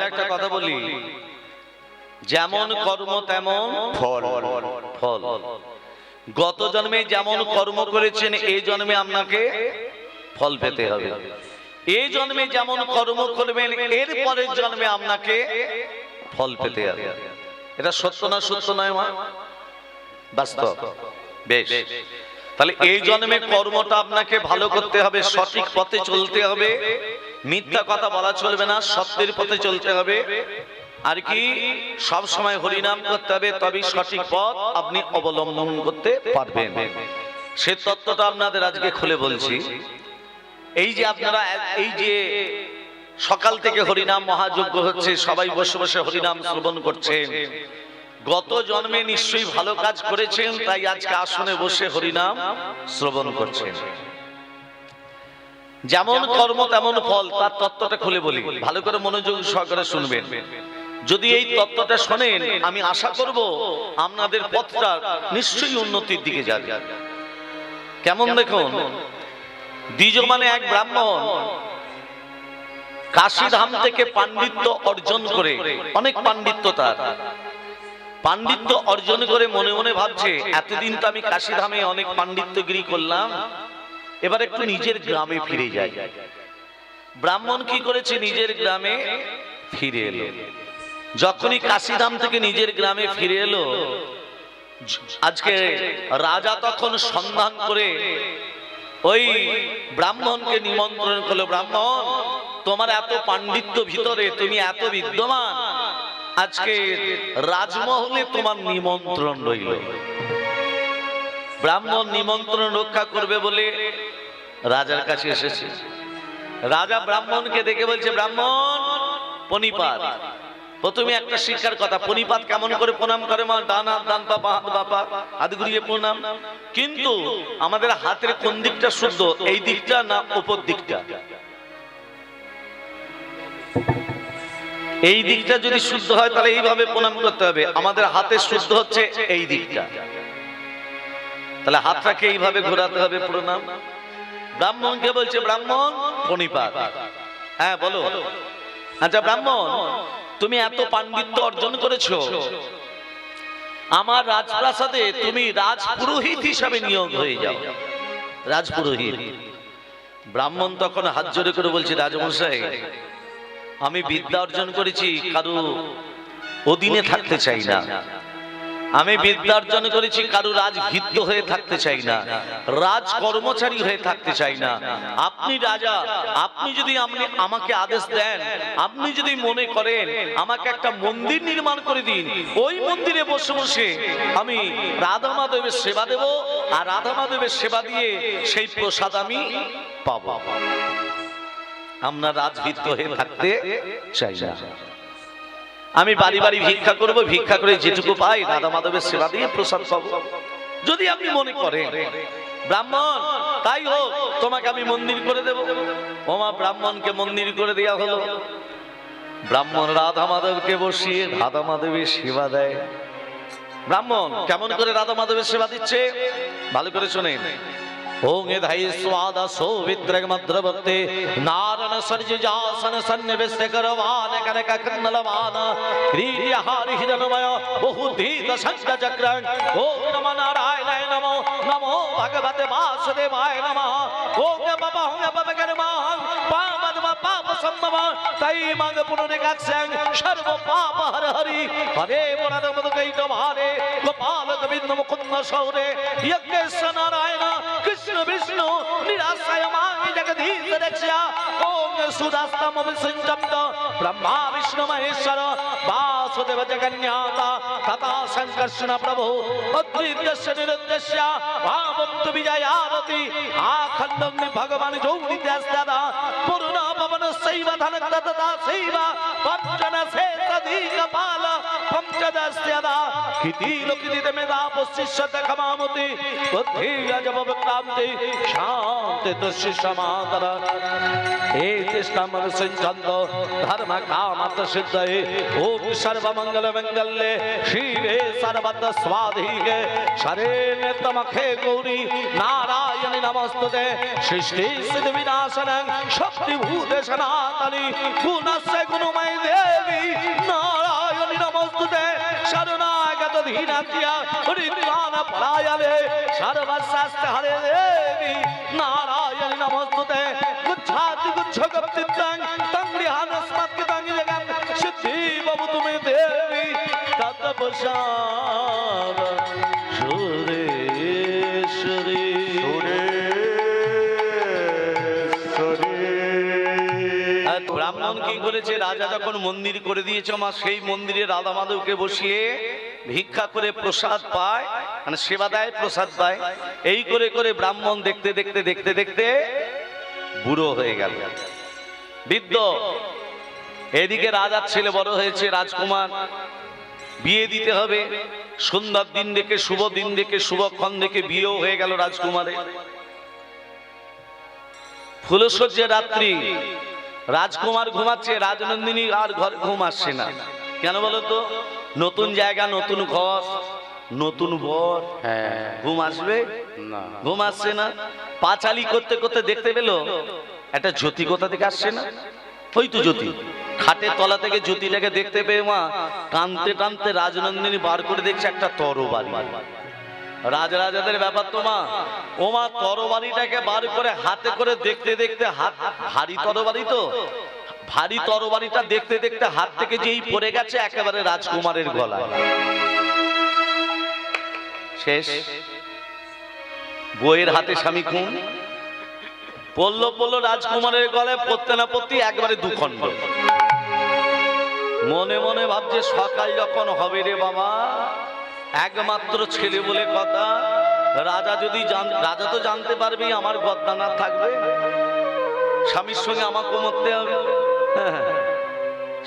একটা কথা বলি, যেমন কর্ম তেমন ফল। ফল গত জন্মে যেমন কর্ম করেছেন এই জন্মে আপনাকে ফল পেতে হবে। এই জন্মে যেমন কর্ম করবেন এর পরের জন্মে আপনাকে ফল পেতে হবে। এটা সত্য না সত্য নয় মা? বাস্তব। বেশ, তাহলে এই জন্মে কর্মটা আপনাকে ভালো করতে হবে, সঠিক পথে চলতে হবে, মিথ্যা কথা বলা চলবে না, সত্যের পথে চলতে হবে, আর কি সব সময় হরিনাম করতে হবে, তবেই সঠিক পথ আপনি অবলম্বন করতে পারবেন। সে তত্ত্বটা আপনাদের আজকে খুলে বলছি। এই যে আপনারা এই যে সকাল থেকে হরিনাম মহাযজ্ঞ হচ্ছে, সবাই বসে বসে হরিনাম শ্রবণ করছেন, গত জন্মে নিশ্চয়ই ভালো কাজ করেছেন, তাই আজকে আসনে বসে হরিনাম শ্রবণ করছেন। যেমন কর্ম তেমন ফল, তার তত্ত্বটা খুলে বলি, ভালো করে মনোযোগ সহকারে শুনবেন। যদি এই তত্ত্বটা শোনেন, আমি আশা করব আপনাদের পথটা নিশ্চয়ই উন্নতির দিকে যাবে। কেমন দেখুন, দ্বিজ মানে এক ব্রাহ্মণ কাশীধাম থেকে পাণ্ডিত্য অর্জন করে, অনেক পাণ্ডিত্য, তার পাণ্ডিত্য অর্জন করে মনে মনে ভাবছে, এতদিন তো আমি কাশীধামে অনেক পাণ্ডিত্যগিরি করলাম, এবার একটু নিজের গ্রামে ফিরে যাই। ব্রাহ্মণ কি করেছে? নিজের গ্রামে ফিরে এলো। যখনই কাশীধাম থেকে নিজের গ্রামে ফিরে এলো, আজকে রাজা তখন সন্ধান করে ওই ব্রাহ্মণকে নিমন্ত্রণ করলো, ব্রাহ্মণ তোমার এত পাণ্ডিত্য ভিতরে, তুমি এত বিদ্যমান, আজকে রাজমহলে তোমার নিমন্ত্রণ রইল। ব্রাহ্মণ নিমন্ত্রণ রক্ষা করবে বলে রাজার কাছে এসেছে। রাজা ব্রাহ্মণকে দেখে বলছে, ব্রাহ্মণ পণিপাত। প্রথমে একটা শিক্ষার কথা, পণিপাত কেমন করে প্রণাম করে? মা ডান হাত ডান পা বাঁ হাত বাঁ পা, হাত ঘুরিয়ে প্রণাম। কিন্তু আমাদের হাতের কোন দিকটা শুদ্ধ, এই দিকটা না উপর দিকটা? এই দিকটা যদি শুদ্ধ হয় তাহলে এইভাবে প্রণাম করতে হবে। আমাদের হাতের শুদ্ধ হচ্ছে এই দিকটা, তাহলে হাতটাকে এইভাবে ঘোরাতে হবে প্রণাম। ব্রাহ্মণকে বলছে, ব্রাহ্মণ পণিপাত। হ্যাঁ বলো। আচ্ছা ব্রাহ্মণ, তুমি এত পাণ্ডিত্য অর্জন করেছো, আমার রাজপ্রাসাদে তুমি রাজপুরোহিত হিসাবে নিয়োগ হয়ে যাও, রাজপুরোহিত। ব্রাহ্মণ তখন হাত জোড়ে করে বলছে, রাজমশাই আমি বিদ্যা অর্জন করেছি, কারো অধীনে থাকতে চাই না। আমি বিদ্যা অর্জন করেছি, কারো রাজভিদ্য হয়ে থাকতে চাই না, রাজ কর্মচারী হয়ে থাকতে চাই না। আপনি রাজা, আপনি যদি আমাকে আদেশ দেন, আপনি যদি মনে করেন আমাকে একটা মন্দির নির্মাণ করে দিন, ওই মন্দিরে বসে বসে আমি রাধা মাধবের সেবা দেব, আর রাধা মাধবের সেবা দিয়ে সেই প্রসাদ আমি পাবো। আমরা রাজভিদ্য হয়ে থাকতে চাই না। আমি বাড়ি বাড়ি ভিক্ষা করব, ভিক্ষা করে যেটুকু পাই রাধা মাধবের সেবা দিয়ে প্রসাদ পাবো। যদি আপনি মনে করেন ব্রাহ্মণ তাই হোক, তোমাকে আমি মন্দির করে দেব। ওমা ব্রাহ্মণকে মন্দির করে দেওয়া হলো। ব্রাহ্মণ রাধা মাধবকে বসিয়ে রাধা মাধবের সেবা দেয়। ব্রাহ্মণ কেমন করে রাধা মাধবের সেবা দিচ্ছে ভালো করে শোনেন। ओं यधाई स्वाद सौविद्रग मद्रवत्ते नारन सर्ज जासन सन्निवेश करवान कनक कन्नलवान क्रीडिहारि हिरणमय बहुधीत शंख चक्रं ओं नमो नारायणाय नमो नमो भगवते वासुदेवाय नमः ओं बाबा कर्मा पापद पाप संभव तै मंग पुनरिकाक्षं सर्व पाप हर हरि हरे पुनद मधुकैट भारे गोपाल गोविंद मुकुंद सौरे यज्ञेश नारायण कृष्ण विष्णु निराशय मांग जगदीश रक्षा ओम सुदास्तम विसंजप्त ब्रह्मा विष्णु महेश्वर वासुदेव जगन्नाथ तथा संकर्षण प्रभु अद्वैतस्य निरुद्धस्य भावन्तु विजयारति आखंडग्नि भगवान जोनित्यस्ता पूर्ण पवन सैव धनकतता सैव पंचन से तदीक पाल पंचदस्यदा किति लोकिते मेधा पुष्यत खमामुति बुद्धि अजब क्रांति शांति दुष्य समादर हे कृष्णम संचंद धर्म काम सिद्धये ओम सर्व मंगल मंगल्ये शिवे सर्वत्र स्वाधिके शरण्ये त्र्यंबके गौरी नारायणी नमस्तुते सृष्टि सिद्धि विनाशनं शक्ति भूतेश সনাতনী গুণস্য গুণময় দেবী নারায়ণী নমস্তুতে শরণাগত ধীরাতিয়া হরিদ্রাণ পরায়ণে সর্বশাস্ত্র হরে দেবী নারায়ণী নমস্তুতে গুচ্ছাতি গুচ্ছগপ্তিত্বং তং গৃহানস্মাৎকৃতং জগৎ সিদ্ধি বাবু তুমি দেবী তৎপ্রসাদ সুরেশ্বরী ব্রাহ্মণ কি করেছে? রাজা যখন মন্দির করে দিয়েছে মা, সেই মন্দিরে রাধা মাধবকে বসিয়ে ভিক্ষা করে প্রসাদ পায়, মানে সেবা দেয়, প্রসাদ পায়। এই করে করে ব্রাহ্মণ দেখতে দেখতে দেখতে দেখতে বুড়ো হয়ে গেল, বৃদ্ধ। এদিকে রাজার ছেলে বড় হয়েছে, রাজকুমার, বিয়ে দিতে হবে। সুন্দর দিন দেখে, শুভ দিন দেখে, শুভক্ষণ দেখে বিয়েও হয়ে গেল রাজকুমারের। ফুলসজ্জার রাত্রি, রাজকুমার ঘুমাচ্ছে, রাজনন্দিনী আর ঘর ঘুম আসছে না। কেন বলো তো? নতুন জায়গা, নতুন ঘর, নতুন বর, ঘুম আসবে না, ঘুম আসছে না। পাঁচালি করতে করতে দেখতে পেল একটা জ্যোতি কোথা থেকে আসছে না। ওই তো জ্যোতি, খাটের তলা থেকে জ্যোতিটাকে দেখতে পেয়ে মা টানতে টানতে রাজনন্দিনী বার করে দেখছে একটা তরবারি। রাজাদের ব্যাপার তো মা, ও মা তরবারিটাকে বার করে হাতে করে দেখতে দেখতে, হাত ভারী তরবারি তো, ভারী তরবারিটা দেখতে দেখতে হাত থেকে যেই পড়ে গেছে একেবারে রাজকুমারের গলায়। শেষ, বইয়ের হাতে স্বামী খুন। পড়লো রাজকুমারের গলায়, পড়তে না পড়তে একবারে দুখণ্ড। মনে মনে ভাবছে সকাল যখন হবে রে বাবা, একমাত্র ছেলে বলে কথা, রাজা তো জানতে পারবে আমার গদ্দানা থাকবে, স্বামীর সঙ্গে আমাকে মরতে হবে।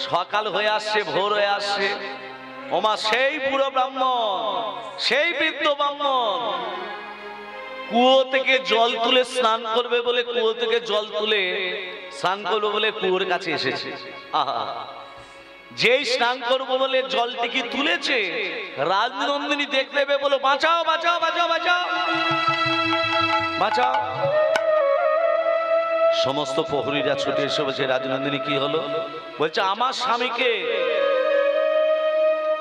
সকাল হয়ে আসছে, ভোর হয়ে আসছে। ওমা সেই বুড়ো ব্রাহ্মণ, সেই বৃদ্ধ ব্রাহ্মণ কুয়ো থেকে জল তুলে স্নান করবে বলে, কুয়ো থেকে জল তুলে স্নান করবে বলে কুয়োর কাছে এসেছে। আহা, যেই স্নান করবো বলে জলটিকে তুলেছে, রাজনন্দিনী দেখতে পেয়ে বলো বাঁচাও বাঁচাও বাঁচাও বাঁচাও বাঁচাও। সমস্ত প্রহরীরা ছুটে এসে বলছে রাজনন্দিনী কি হলো? বলছে আমার স্বামীকে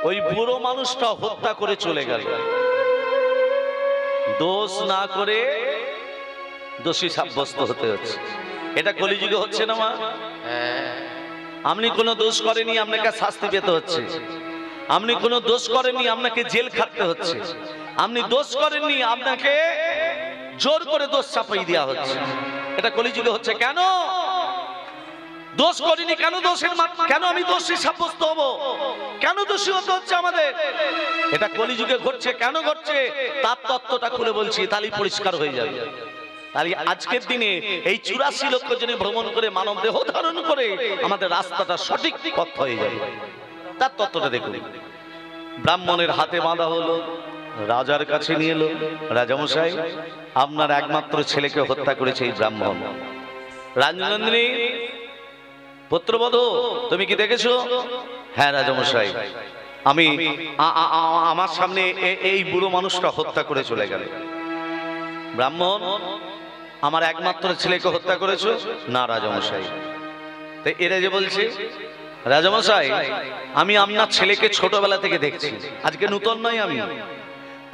ওই বুড়ো মানুষটা হত্যা করে চলে গেল। দোষ না করে দোষী সাব্যস্ত হতে হচ্ছে। এটা কলিযুগে হচ্ছে না মা? আপনি কোনো দোষ করেনি, আপনাকে শাস্তি পেতে হচ্ছে। আপনি কোনো দোষ করেননি, আপনাকে জেল খাটতে হচ্ছে। আপনি দোষ করেননি, আপনাকে জোর করে দোষ চাপাই দেওয়া হচ্ছে। এটা কলিযুগে হচ্ছে। কেন? দোষ করিনি, কেন দোষের কেন আমি দোষী সাব্যস্ত হব? কেন দোষী হতে হচ্ছে আমাদের? এটা কলিযুগে ঘটছে। কেন ঘটছে তার তত্ত্বটা খুলে বলছি, তাহলে পরিষ্কার হয়ে যাবে। তাহলে আজকের দিনে এই 84 লক্ষ জনে ভ্রমণ করে মানব দেহ ধারণ করে আমাদের রাস্তাটা সঠিক পথ হয়ে যাবে। তার তত্ত্বটা দেখুন। ব্রাহ্মণের হাতে বাঁধা হলো, রাজার কাছে নিয়ে এলো। রাজামশাই, আপনার একমাত্র ছেলেকে হত্যা করেছে এই ব্রাহ্মণ। রাজনন্দিনী পুত্রবধূ, তুমি কি দেখেছো? হ্যাঁ রাজামশাই, আমি আমার সামনে এই বুড়ো মানুষটা হত্যা করে চলে গেল। ব্রাহ্মণ, আমার একমাত্র ছেলেকে হত্যা করেছো? না রাজামশাই। তো এরা যে বলছে রাজামশাই, আমি আপনার ছেলেকে ছোটবেলা থেকে দেখছি, আজকে নূতন নয়।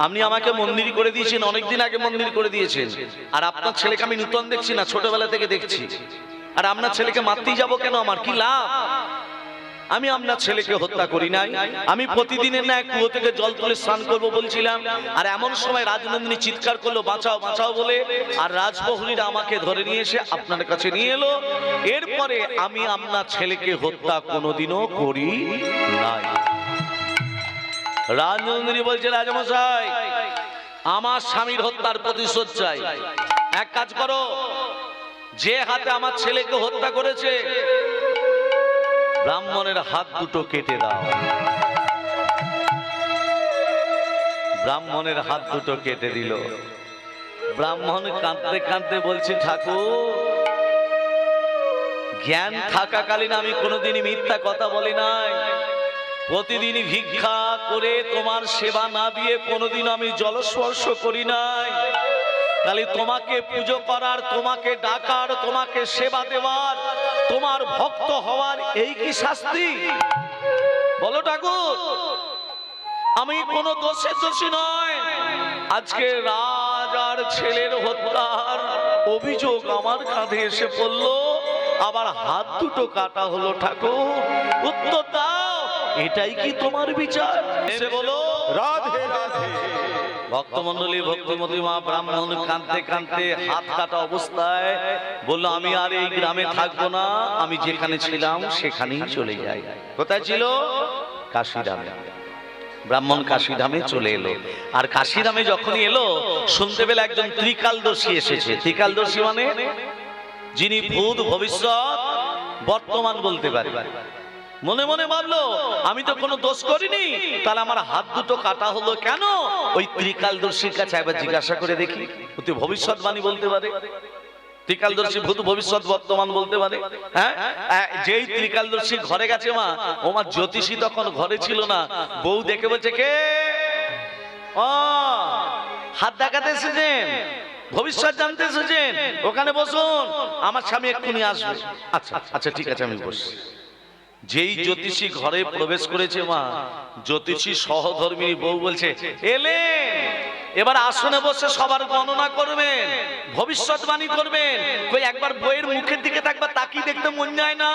আপনি আমাকে মন্দির করে দিয়েছেন, অনেকদিন আগে মন্দির করে দিয়েছেন। আর আপনার ছেলেকে আমি নূতন দেখছি না, ছোটবেলা থেকে দেখছি। আর আপনার ছেলেকে মারতেই যাবো কেন? আমার কি লাভ? আমি আপনার ছেলেকে হত্যা করি নাই। আমি প্রতিদিনের না কুয়ো থেকে জল তুলে স্নান করবো বলছিলাম। আর এমন সময় রাজনন্দিনী চিৎকার করলো বাঁচাও বাঁচাও বলে, আর রাজপ্রহরীরা আমাকে ধরে নিয়ে এসে আপনার কাছে নিয়ে এলো। এরপরে আমি আপনার ছেলেকে হত্যা কোনোদিনও করি নাই। রাজনন্দিনী বলছে রাজামশাই, আমার স্বামীর হত্যার প্রতিশোধ চাই। এক কাজ করো, যে হাতে আমার ছেলেকে হত্যা করেছে ব্রাহ্মণের হাত দুটো কেটে দাও। ব্রাহ্মণের হাত দুটো কেটে দিল। ব্রাহ্মণ কাঁদতে কাঁদতে বলছে ঠাকুর, জ্ঞান থাকাকালীন আমি কোনোদিনই মিথ্যা কথা বলি নাই। প্রতিদিন ভিক্ষা করে তোমার সেবা না দিয়ে কোনোদিন আমি জলস্পর্শ করি নাই। তাহলে তোমাকে পুজো করার, তোমাকে ডাকার, তোমাকে সেবা দেওয়ার তোমার ভক্ত হওয়ার এই কি শাস্তি? বলো ঠাকুর, আমি কোনো দোষের দোষী নয়। আজকে রাজ আর ছেলের হত্যার অভিযোগ আমার কাঁধে এসে পড়লো, আবার হাত দুটো কাটা হলো। ঠাকুর উত্তর দাও, এটাই কি তোমার বিচার? এসে বলো। রাধে রাধে। ভক্তমন্ডলী, ভক্তিমতী মা ব্রাহ্মণ কাঁদতে কাঁদতে হাত কাটা অবস্থায় বললো, আমি আর এই গ্রামে থাকবো না, আমি যেখানে ছিলাম সেখানেই চলে যাই। কোথায় ছিল? কাশীধামে। ব্রাহ্মণ কাশীধামে চলে এলো। আর কাশীধামে যখনই এলো, শুনতে পেলে একজন ত্রিকালদর্শী এসেছে। ত্রিকালদর্শী মানে যিনি ভূত, ভবিষ্যৎ, বর্তমান বলতে পারে। মনে মনে ভাবলো, আমি তো কোনো দোষ করিনি, তাহলে আমার হাত দুটো কাটা হলো কেন? ওই ত্রিকালদর্শীর কাছে একবার জিজ্ঞাসা করে দেখি, তুই ভবিষ্যৎবাণী বলতে পারে? ত্রিকালদর্শী ভূত, ভবিষ্যৎ, বর্তমান বলতে পারে। হ্যাঁ, যেই ত্রিকালদর্শী ঘরে গেছে মা, ও মা জ্যোতিষী তখন ঘরে ছিল না। বউ দেখে বলছে, কে? ও হাত দেখাতে এসেছেন, ভবিষ্যৎ জানতে এসেছেন, ওখানে বসুন, আমার স্বামী এক্ষুনি আসবে। আচ্ছা আচ্ছা ঠিক আছে, আমি বসছি। যেই জ্যোতিষী ঘরে প্রবেশ করেছে মা, জ্যোতিষী সহধর্মিনী বউ বলছে, এলে এবার আসনে বসে সবার গণনা করবেন, ভবিষ্যৎবাণী করবেন। কই একবার বইয়ের মুখের দিকে থাকবা, তাকিয়ে দেখতে মন যায় না?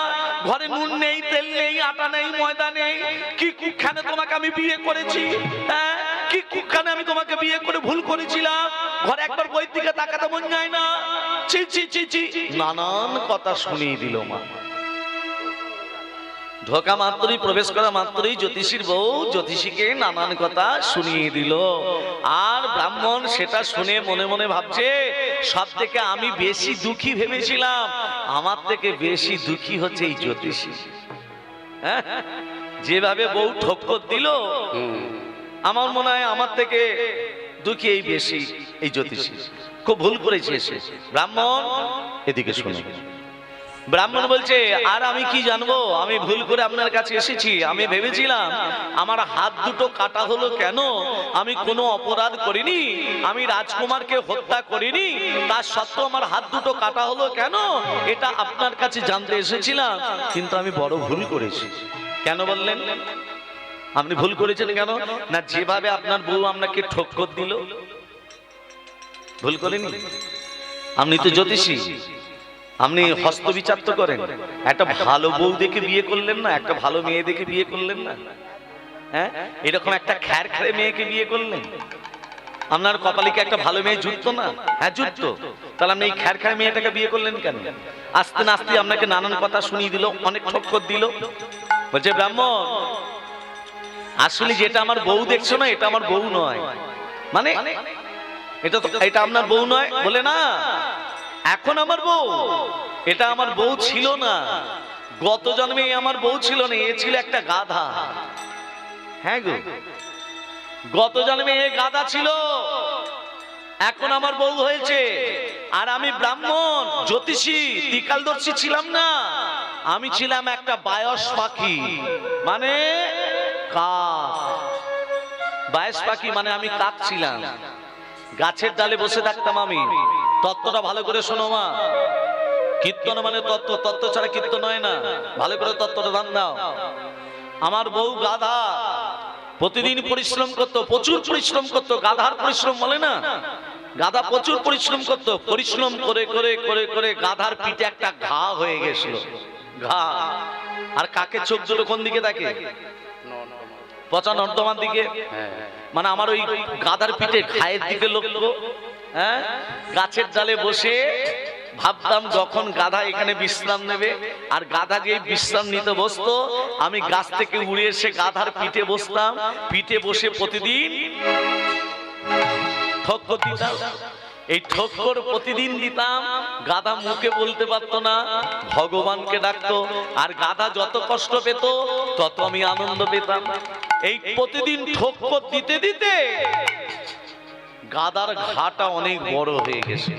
ঘরে নুন নেই, তেল নেই, আটা নেই, ময়দা নেই। কি কুখানে তোমাকে আমি বিয়ে করেছি? হ্যাঁ, কি কুখানে আমি তোমাকে বিয়ে করে ভুল করেছিলাম? ঘরে একবার বইয়ের দিকে তাকাতে মন যায় না? ছি ছি ছি ছি, নানান কথা শুনিয়ে দিল মা। ঢোকা মাত্রই, প্রবেশ করা মাত্রই জ্যোতিষীর বউ জ্যোতিষীকে নানান কথা শুনিয়ে দিল। আর ব্রাহ্মণ সেটা শুনে মনে মনে ভাবছে, সব থেকে আমি বেশি দুঃখী ভেবেছিলাম, আমার থেকে বেশি দুঃখী হচ্ছে এই জ্যোতিষী। যেভাবে বউ ঠক্কর দিল, আমার মনে হয় আমার থেকে দুঃখী এই বেশি এই জ্যোতিষী। খুব ভুল করেছে এসে। ব্রাহ্মণ এদিকে শুনে। ব্রাহ্মণ বলছে, আর আমি কি জানবো, আমি ভুল করে আপনার কাছে এসেছি। আমি ভেবেছিলাম আমার হাত দুটো কাটা হলো কেন? আমি কোনো অপরাধ করিনি, আমি রাজকুমারকে হত্যা করিনি, তার সত্ত্বেও আমার হাত দুটো কাটা হলো কেন, এটা আপনার কাছে জানতে এসেছিলাম। কিন্তু আমি বড় ভুল করেছি। কেন বললেন? আপনি ভুল করেছেন কেন? না, যেভাবে আপনার বউ আপনাকে ঠক্কর দিল, ভুল করেনি? আপনি তো জ্যোতিষী, আপনি হস্তবিচার তো করেন। একটা ভালো বউ দেখে বিয়ে করলেন না, একটা ভালো মেয়ে দেখে বিয়ে করলেন না? হ্যাঁ, এরকম একটা খ্যার খ্যারে মেয়েকে বিয়ে করলেন। আপনার কপালে কি একটা ভালো মেয়ে জুটতো না? হ্যাঁ জুটতো। তাহলে আপনি এই খ্যার খ্যারে মেয়েটাকে বিয়ে করলেন কেন? আস্তে নাস্তে আপনাকে নানান কথা শুনিয়ে দিল, অনেক ঠক্কর দিল। বলছে ব্রাহ্মণ, আসলে যেটা আমার বউ দেখছো না, এটা আমার বউ নয়। মানে এটা আপনার বউ নয়? বলে না, এখন আমার বউ, এটা আমার বউ ছিল না। গত জন্মে আমার বউ ছিল না, এ ছিল একটা গাধা। হ্যাঁ গো, গত জন্মে এ গাধা ছিল, এখন আমার বউ হয়েছে। আর আমি ব্রাহ্মণ, জ্যোতিষী, ত্রিকালদর্শী ছিলাম না, আমি ছিলাম একটা বায়স পাখি, মানে কাক। বায়স পাখি মানে আমি কাক ছিলাম, গাছের ডালে বসে থাকতাম আমি। তত্ত্বটা ভালো করে শোনো মা, কীর্তন মানে তত্ত্ব, তত্ত্ব ছাড়া কীর্তন হয় না। ভালো করে তত্ত্বটা ধান দাও। আমার বউ গাধা, প্রতিদিন পরিশ্রম করতো, প্রচুর পরিশ্রম করতো। গাধার পরিশ্রম বলে না, গাধা প্রচুর পরিশ্রম করতো। পরিশ্রম করে করে করে করে গাধার পিঠে একটা ঘা হয়ে গেছিল, ঘা। আর কাকের চোখ দুটো কোন দিকে থাকে? পচা নর্দমার দিকে। মানে আমার ওই গাধার পিঠে ঘায়ের দিকে লক্ষ্য। হ্যাঁ, গাছের ডালে বসে ভাবতাম যখন গাধা এখানে বিশ্রাম নেবে, আর গাধা যে বিশ্রাম নিতে বসতো, আমি গাছ থেকে উড়ে এসে গাধার পিঠে বসতাম। পিঠে বসে প্রতিদিন ঠক্কর দিতাম। এই ঠক্কর প্রতিদিন দিতাম। গাধা মুখে বলতে পারতো না, ভগবানকে ডাকতো। আর গাধা যত কষ্ট পেত, তত আমি আনন্দ পেতাম। এই প্রতিদিন ঠক্কর দিতে দিতে গাধার ঘাটা অনেক বড় হয়ে গেছে।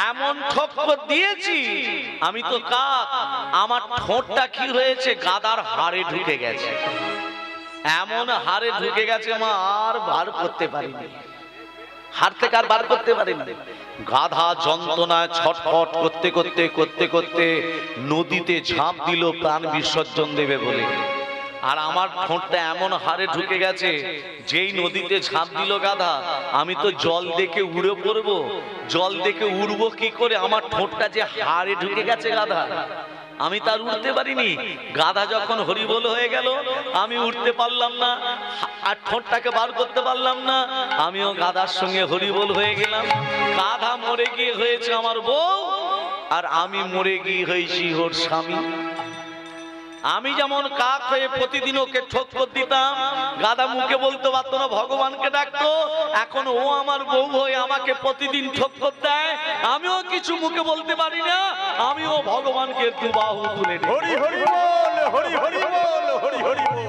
এমন ঠক্কর দিয়েছি আমি তো কাক, আমার ঠোঁটটা কি হয়েছে, গাধার হাড়ে ঢুকে গেছে। এমন হাড়ে ঢুকে গেছে মা, আর বার করতে পারিনি। হাড় থেকে আর বার করতে পারেনি। গাধা যন্ত্রণায় ছটফট করতে করতে করতে করতে নদীতে ঝাঁপ দিল প্রাণ বিসর্জন দেবে বলে। আর আমার ঠোঁটটা এমন হাড়ে ঢুকে গেছে, যেই নদীতে ঝাঁপ দিল গাধা, আমি তো জল দেখে উড়ে পড়বো। জল দেখে উড়বো কি করে? আমার ঠোঁটটা যে হাড়ে ঢুকে গেছে গাধা, আমি তার উঠতে পারিনি। গাধা যখন হরিবোল হয়ে গেল, আমি উঠতে পারলাম না, আর ঠোঁটটাকে বার করতে পারলাম না, আমিও গাধার সঙ্গে হরিবোল হয়ে গেলাম। গাধা মরে গিয়ে হয়েছে আমার বউ, আর আমি মরে গিয়ে হয়েছি ওর স্বামী। আমি যেমন কাক হয়ে প্রতিদিন ওকে ঠোক্কর দিতাম, গাধা মুখে বলতে পারতো না, ভগবানকে ডাকতো। এখন ও আমার বউ হয়ে আমাকে প্রতিদিন ঠোক্কর দেয়, আমিও কিছু মুখে বলতে পারি না, আমিও ভগবানকে দুবাহু তুলে দিই। হরি হরি বল, হরি হরি বল, হরি হরি বল।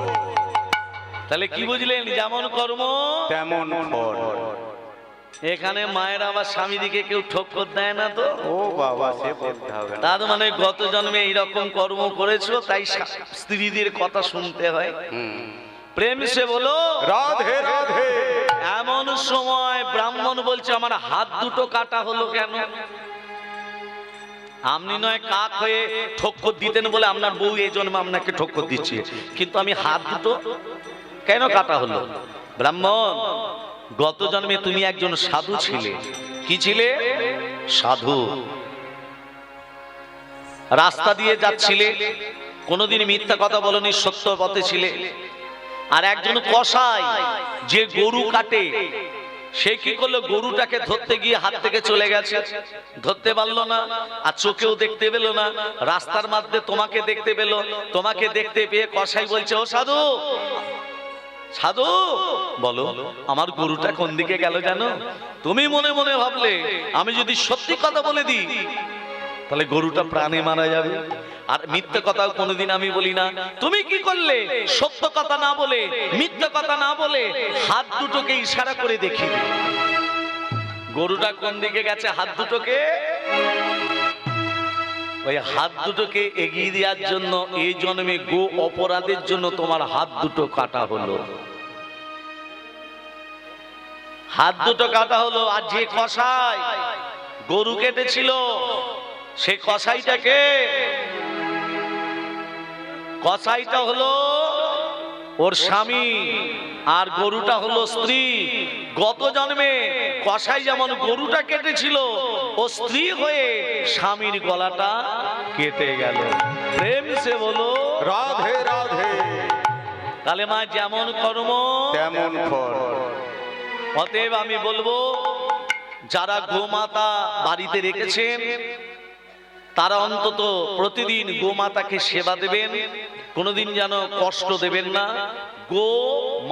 তাহলে কি বুঝলেন? যেমন কর্ম তেমন ফল। এখানে মায়ের আবার স্বামী দিকে কেউ ঠোক্কর দেয় না তো। ও বাবা, সে বলতে হবে না। তার মানে গত জন্মে এইরকম কর্ম করেছো, তাই স্ত্রীদের কথা শুনতে হয়। প্রেম সে বলো রাধে রাধে। এমন সময় ব্রাহ্মণ বলছে, আমার হাত দুটো কাটা হলো কেন? আপনি নয় কাক হয়ে ঠোক্কর দিতেন বলে আপনার বউ এই জন্মে আপনাকে ঠোক্কর দিচ্ছে, কিন্তু আমি হাত দুটো কেন কাটা হলো? ব্রাহ্মণ, গত জন্মে তুমি একজন সাধু ছিলে। কি ছিলে? সাধু। রাস্তা দিয়ে যাচ্ছিলে, কোনোদিন মিথ্যা কথা বলনি, সত্য পথে ছিলে। আর একজন কসাই যে গরু কাটে, সে কি করলো? গরুটাকে ধরতে গিয়ে হাত থেকে চলে গেছে, ধরতে পারলো না, আর চোখেও দেখতে পেল না। রাস্তার মধ্যে তোমাকে দেখতে পেল, তোমাকে দেখতে পেয়ে কসাই বলছে, ও সাধু, সাধু বলো আমার গরুটা কোন দিকে গেল জানো? তুমি মনে মনে ভাবলে আমি যদি সত্যি কথা বলে দিই তাহলে গরুটা প্রাণে মারা যাবে, আর মিথ্যে কথাও কোনোদিন আমি বলি না। তুমি কি করলে? সত্য কথা না বলে, মিথ্যে কথা না বলে, হাত দুটোকে ইশারা করে দেখি গরুটা কোন দিকে গেছে। হাত দুটোকে, ওই হাত দুটোকে এগিয়ে দেওয়ার জন্য এই জন্মে গো অপরাধের জন্য তোমার হাত দুটো কাটা হলো। হাত দুটো কাটা হলো। আর যে কসাই গরু কেটেছিল, সে কসাইটাকে, কসাইটা হলো ওর স্বামী, আর গরুটা হলো স্ত্রী। গত জন্মে কসাই যেমন গরুটা কেটেছিল, ও স্ত্রী হয়ে স্বামীর গলাটা কেটে গেল। প্রেম সে বলো রাধে রাধে। তাহলে মা যেমন কর্ম তেমন ফল। অতএব আমি বলবো, যারা গোমাতা বাড়িতে রেখেছেন তারা অন্তত প্রতিদিন গোমাতাকে সেবা দেবেন, কোনোদিন যেন কষ্ট দেবেন না। গো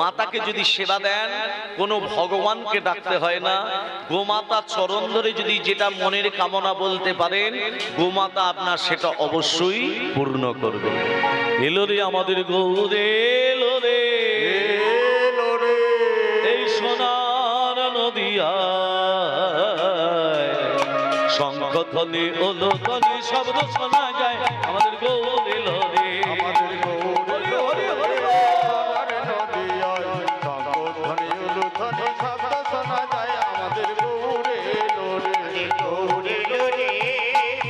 মাতাকে যদি সেবা দেন, কোনো ভগবানকে ডাকতে হয় না। গোমাতা চরণ ধরে যদি যেটা মনের কামনা বলতে পারেন, গোমাতা আপনার সেটা অবশ্যই পূর্ণ করবে। এলো রে আমাদের গৌরে, এলো রে, এলো রে। এই সোনার নদিয়া, শঙ্খ ধ্বনি ওলো ধ্বনি শব্দ শোনা যায়, আমাদের গৌর এলো রে, আমাদের গৌর এলো রে। সোনার নদিয়ায় শঙ্খ ধ্বনি উলুধ্বনি শব্দ শোনা যায়, আমাদের গৌর এলো রে। গৌর এলো রে,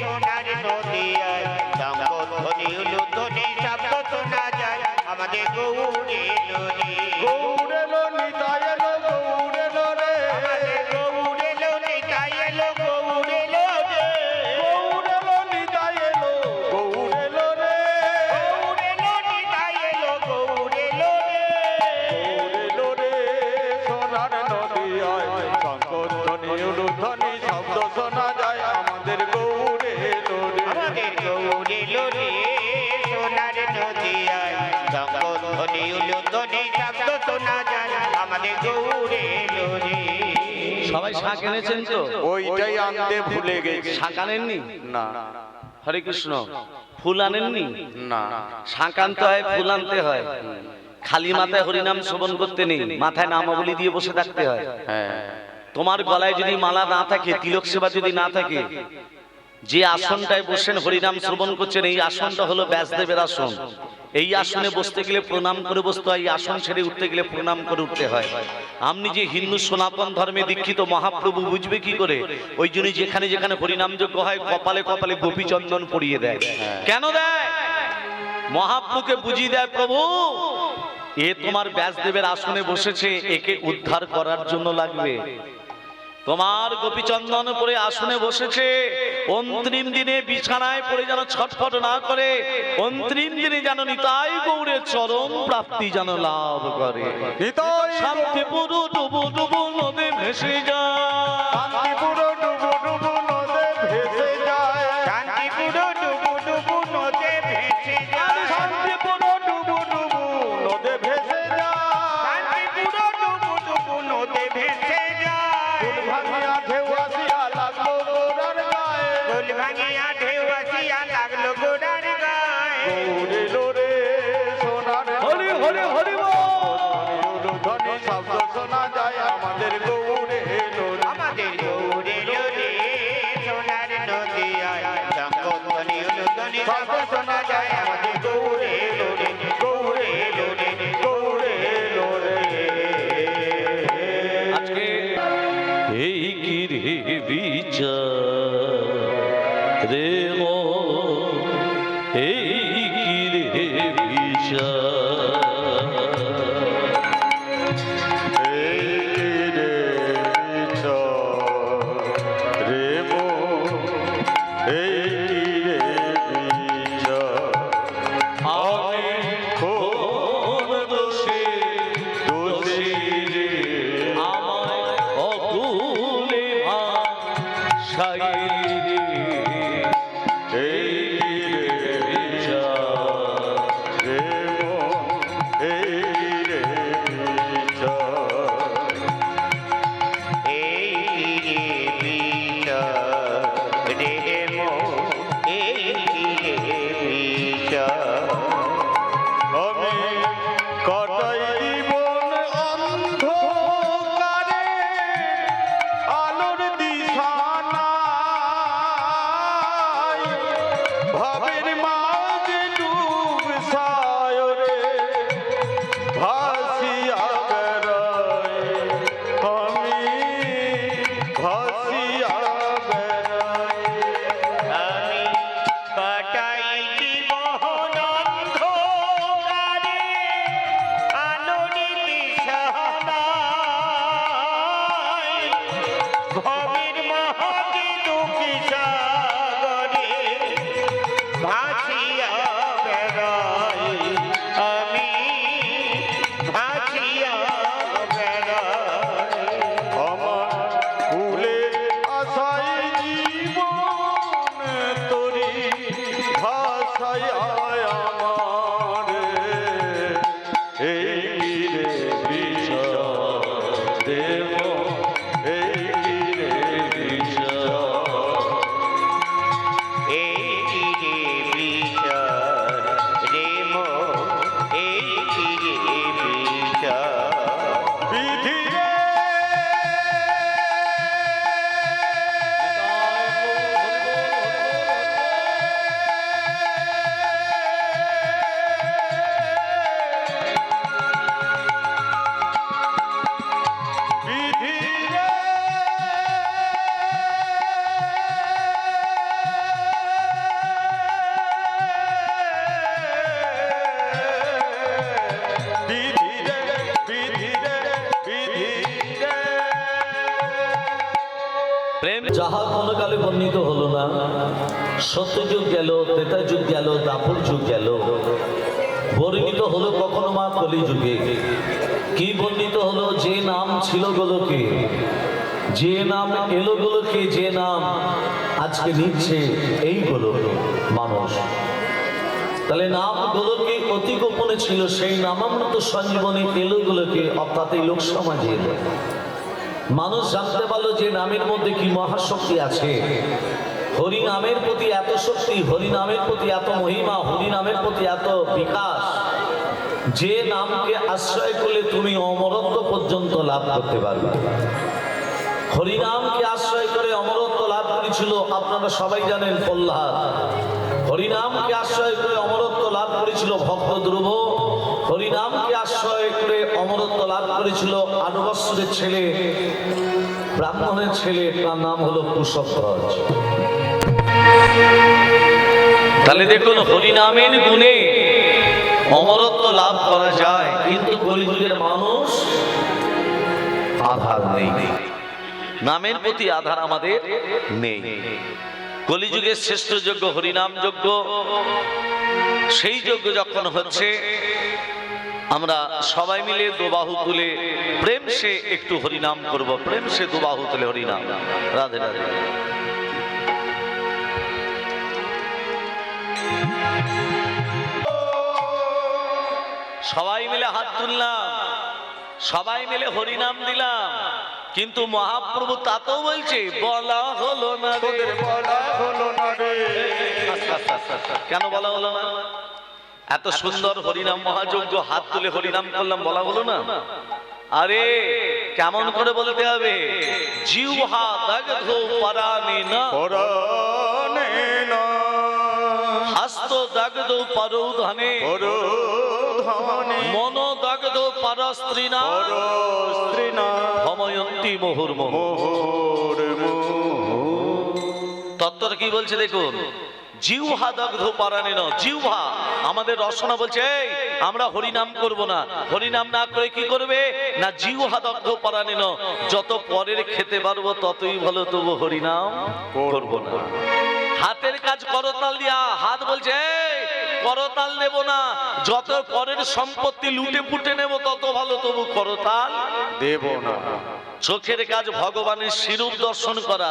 সোনার নদিয়ায় শঙ্খ ধ্বনি উলুধ্বনি শব্দ শোনা যায়, আমাদের গৌর এলো রে। গৌর এলো, নিতাই এলো, গৌর এলো রে। আমাদের গৌর এলো, নিতাই এলো, গৌর এলো রে। গৌর এলো, নিতাই এলো, গৌর এলো রে। গৌর এলো, নিতাই এলো, গৌর এলো রে। গৌর এলো রে, সোনার নদিয়ায় শঙ্খ ধ্বনি উলুধ্বনি শব্দ শোনা যায়, আমাদের গৌর এলো রে। আমাদের গৌর এলো রে, সোনার নদিয়ায় শঙ্খ ধ্বনি উলুধ্বনি শব্দ শোনা যায়, আমাদের গৌর এলো রে। সবাই শাঁখ এনেছেন তো? ওইটাই আনতে ভুলে গেছি। শাঁখ আনেননি? না হরে কৃষ্ণ। ফুল আনেননি? না। শাঁখ আনতে হয়, ফুল আনতে হয়। খালি মাথায় হরিনাম শ্রবণ করতে নেই, মাথায় নামাবলী দিয়ে বসে থাকতে হয়। হ্যাঁ। তোমার গলায় যদি মালা না থাকে, তিলক সেবা যদি না থাকে, যে আসনটায় বসেন হরিনাম শ্রবণ করছেন, এই আসনটা হলো ব্যাসদেবের আসন। এই আসনে বসতে গেলে প্রণাম করে বসতে হয়, এই আসন ছেড়ে উঠতে গেলে প্রণাম করে উঠতে হয়। আপনি যে হিন্দু সনাতন ধর্মে দীক্ষিত, মহাপ্রভু বুঝবে কি করে? ওই জন্য যেখানে যেখানে হরিনাম যজ্ঞ হয় কপালে কপালে গোপীচন্দন পরিয়ে দেয়। কেন দেয়? মহাপ্রভুকে বুঝিয়ে দেয়, প্রভু এ তোমার ব্যাসদেবের আসনে বসেছে, একে উদ্ধার করার জন্য লাগবে। তোমার গোপীচন্দন পরে আসনে বসেছে, অন্তিম দিনে বিছানায় পড়ে যেন ছটফট না করে, অন্তিম দিনে যেন নিতাই গৌরের চরণ প্রাপ্তি যেন লাভ করে। নিতাই শান্তিপুর ডুবু ডুবু নদে ভেসে যায়, শান্তিপুর ডুবু ডুবু নদে ভেসে যায়, শান্তিপুর ডুবু ডুবু নদে ভেসে যায়, শান্তিপুর ডুবু ডুবু নদে ভেসে যায়, শান্তিপুর ডুবু ডুবু নদে ভেসে যায়, ফুল ভাঙিয়া ঢেউ আসিয়া লাগলো গোরার গায়ে, ফুল ভাঙিয়া ঢেউ আসিয়া লাগলো গোড়ার গায়ে, গৌর এলো রে সোনার হরি হরি হরি বল। ধ্বনি শব্দ শোনা যায়, আমাদের গৌর এলো রে। আমাদের গৌরে লোরে সোনার নদিয়ায়, শঙ্খধ্বনি উলুধ্বনি শব্দ শোনা যায়, আমাদের গৌরে লোরে, গৌরে লোরে, গৌরে লোরে। আজকে এই কি রে বিচার রে মো, এই কি রে বিচার, এই রে বিচার রে মন, এই রে বিচার, আমি কোন দোষে দোষী রে আমায় অকুলে ভাষাই রে, এই রে বিচার রে মন, এই রে বিচার, এই রে বিচার রে মন, এই রে বিচার। আমি কটাই জীবন অন্ধকারে, আলোর দিশা নাই, ভাবের মাঝে ডুব সায়রে ভাসিয়া বেড়াই, আমি ভাসিয়া বেড়াই, আমি কাটাই জীবন অন্ধকারে, আলোর দিশা নাই, ভবের মহতে দুঃখী সাগরে ভাসিয়া বেড়াই, আমি ভাসিয়া বেড়াই। আমার ফুলের আশায় জীবন তোরি ভাষায় আমার, এই রে বিচার দেব, এই রে বিচার, এই রে বিচার রে মন, এই রে বিচার। বিধি রে বিধি রে বিধি রে বিধি রে বিধি রে প্রেম যাহা কোনো কালে বর্ণিত হলো না, সত্যযুগ গেল, ত্রেতা যুগ গেল, দাপর যুগ গেল, বর্ণিত হলো কখনো মা কলিযুগে। কি বর্ণিত হলো? যে নাম ছিল গোলকে, যে নাম এলো গোলকে, যে নাম আজকে নিচ্ছে এই গোলকে মানুষ। তাহলে নাম গোলকে অতি গোপনে ছিল, সেই নামামৃত সঞ্জীবনী এলো গোলকে, অর্থাৎ এই লোক সমাজে এলো। মানুষ জানতে পারলো যে নামের মধ্যে কি মহাশক্তি আছে। হরি নামের প্রতি এত শক্তি, হরি নামের প্রতি এত মহিমা, হরি নামের প্রতি এত বিকাশ, যে নামকে আশ্রয় করলে তুমি অমরত্ব পর্যন্ত লাভ করতে পারবে। হরিনামকে আশ্রয় করে অমরত্ব লাভ করি করেছিল আপনারা সবাই জানেন প্রহ্লাদ। হরিনামকে আশ্রয় করে অমরত্ব লাভ করেছিল ভক্ত ধ্রুব। হরিনামকে আশ্রয় করে অমরত্ব লাভ করেছিল 8 বৎসরের ছেলে, ব্রাহ্মণের ছেলে, তার নাম হলো কুশধ্বজ। তাহলে দেখুন হরিনামের গুণে অমরত্ব লাভ করা যায়, কিন্তু কলিযুগের মানুষ আধার নেই, নামের প্রতি আধার আমাদের নেই। কলিযুগের শ্রেষ্ঠ যজ্ঞ হরিনাম যজ্ঞ, সেই যজ্ঞ যখন হচ্ছে আমরা সবাই মিলে দুবাহু তুলে প্রেম সে একটু হরিনাম করব, প্রেম সে দুবাহু তুলে হরিনাম। রাধে রাধে। সবাই মিলে হাত তুললাম, সবাই মিলে হরিনাম দিলাম, কিন্তু মহাপ্রভু তাতেও বলছে বলা হলো না রে, বলা হলো না রে। কেন বলা হলো না? এত সুন্দর হরিনাম মহাযজ্ঞ, হাত তুলে হরিনাম করলাম, বলা হলো না? আরে কেমন করে বলতে হবে? জিহ্বা দগ্ধ পরাণে না, পরাণে না, হস্ত দগ্ধ পরোধনে, পরোধনে, মন দগ্ধ পরস্ত্রীনা, পরস্ত্রীনা, ভময়ন্তী মুহুর্মুহুঃ। তত্ত্বটা কি বলছে দেখুন, জিহ্বা দগ্ধ পরাণে না, জিহ্বা আমাদের রসনা বলছে এই আমরা হরিনাম করব না, হরিনাম না করে কি করবে না জিহ্বা দগ্ধ পরাণে না, যত পরের খেতে পারবো ততই ভালো, তবু হরিনাম করব না। হাতের কাজ করতাল দিয়া, হাত বলছে এই করতাল নেব না, যত পরের সম্পত্তি লুটে পুটে নেব তত ভালো, তবু করতাল দেব না। চোখের কাজ ভগবানের শিরূপ দর্শন করা,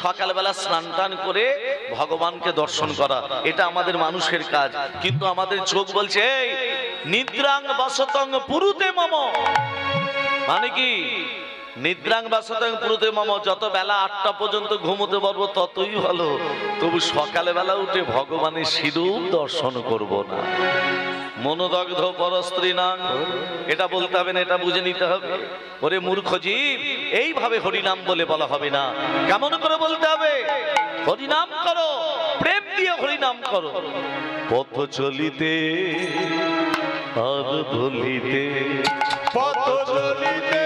সকালবেলা স্নান টান করে ভগবানকে দর্শন করা, এটা আমাদের মানুষের কাজ। কিন্তু আমাদের চোখ বলছে এই নিদ্রাং বাসতং পুরুতে মম, মানে কি নিদ্রাং বাসতং পুরুতে মম, যত বেলা 8টা পর্যন্ত ঘুমোতে পারবো ততই ভালো, তবু সকালবেলা উঠে ভগবানের শিরূপ দর্শন করব না। মনোদগ্ধ পরস্ত্রীনাং, এটা বলতে হবে না, এটা বুঝে নিতে হবে। ওরে মূর্খ জীব, এইভাবে হরিনাম বলে বলা হবে না। কেমন করে বলতে হবে? হরিনাম করো, প্রেম দিয়ে হরিনাম করো। পথ চলিতে আর ধলিতে, পথ চলিতে